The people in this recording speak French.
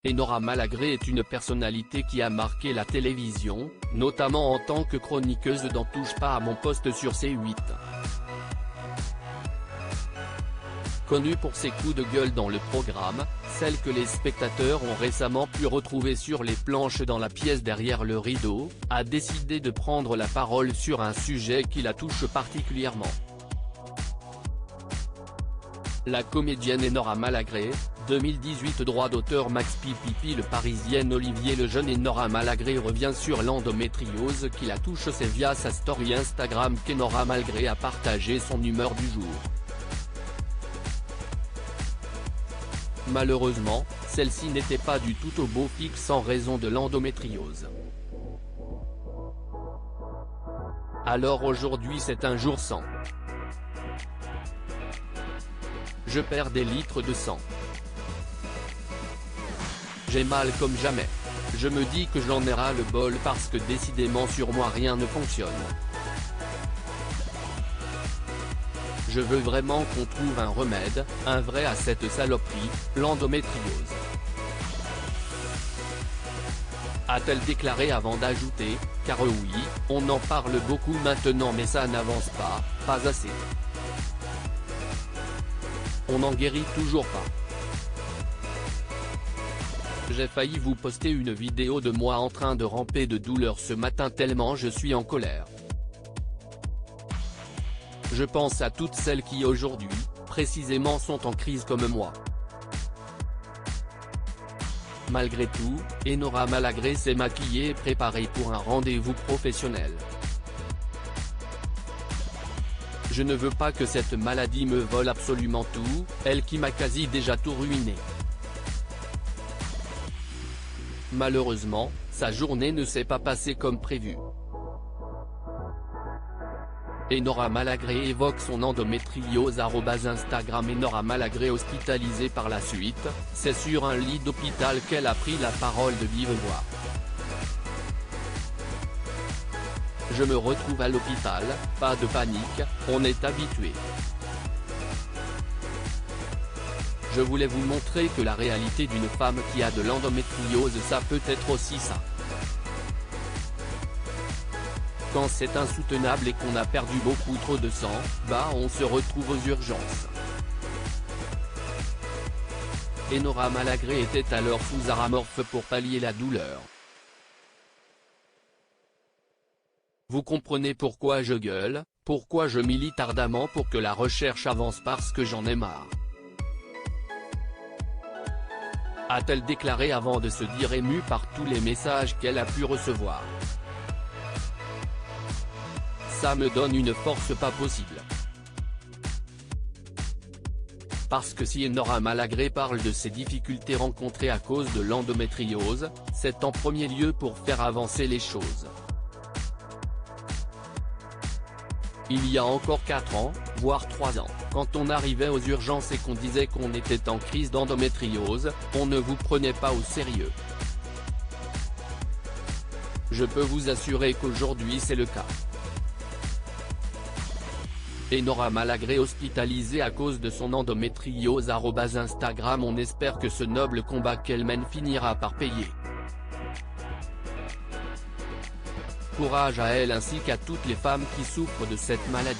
Enora Malagré est une personnalité qui a marqué la télévision, notamment en tant que chroniqueuse dans Touche pas à mon poste sur C8. Connue pour ses coups de gueule dans le programme, celle que les spectateurs ont récemment pu retrouver sur les planches dans la pièce derrière le rideau, a décidé de prendre la parole sur un sujet qui la touche particulièrement. La comédienne Enora Malagré, 2018 droit d'auteur Max Pipipi. Le Parisien Olivier Lejeune. Enora Malagré revient sur l'endométriose qui la touche. C'est via sa story Instagram qu'Enora Malagré a partagé son humeur du jour. Malheureusement, celle-ci n'était pas du tout au beau fixe en raison de l'endométriose. Alors aujourd'hui c'est un jour sans. Je perds des litres de sang. J'ai mal comme jamais. Je me dis que j'en ai ras le bol parce que décidément sur moi rien ne fonctionne. Je veux vraiment qu'on trouve un remède, un vrai à cette saloperie, l'endométriose. A-t-elle déclaré avant d'ajouter, car oui, on en parle beaucoup maintenant mais ça n'avance pas assez. On n'en guérit toujours pas. J'ai failli vous poster une vidéo de moi en train de ramper de douleur ce matin tellement je suis en colère. Je pense à toutes celles qui aujourd'hui, précisément sont en crise comme moi. Malgré tout, Enora Malagré s'est maquillée et préparée pour un rendez-vous professionnel. Je ne veux pas que cette maladie me vole absolument tout, elle qui m'a quasi déjà tout ruiné. Malheureusement, sa journée ne s'est pas passée comme prévu. Enora Malagré évoque son endométriose. Instagram. Enora Malagré hospitalisée par la suite, c'est sur un lit d'hôpital qu'elle a pris la parole de vive voix. Je me retrouve à l'hôpital, pas de panique, on est habitué. Je voulais vous montrer que la réalité d'une femme qui a de l'endométriose, ça peut être aussi ça. Quand c'est insoutenable et qu'on a perdu beaucoup trop de sang, on se retrouve aux urgences. Enora Malagré était alors sous aramorphe pour pallier la douleur. Vous comprenez pourquoi je gueule, pourquoi je milite ardemment pour que la recherche avance parce que j'en ai marre. A-t-elle déclaré avant de se dire émue par tous les messages qu'elle a pu recevoir. Ça me donne une force pas possible. Parce que si Enora Malagré parle de ses difficultés rencontrées à cause de l'endométriose, c'est en premier lieu pour faire avancer les choses. Il y a encore 4 ans, voire 3 ans, quand on arrivait aux urgences et qu'on disait qu'on était en crise d'endométriose, on ne vous prenait pas au sérieux. Je peux vous assurer qu'aujourd'hui c'est le cas. Enora Malagré hospitalisée à cause de son endométriose. Instagram. On espère que ce noble combat qu'elle mène finira par payer. Courage à elle ainsi qu'à toutes les femmes qui souffrent de cette maladie.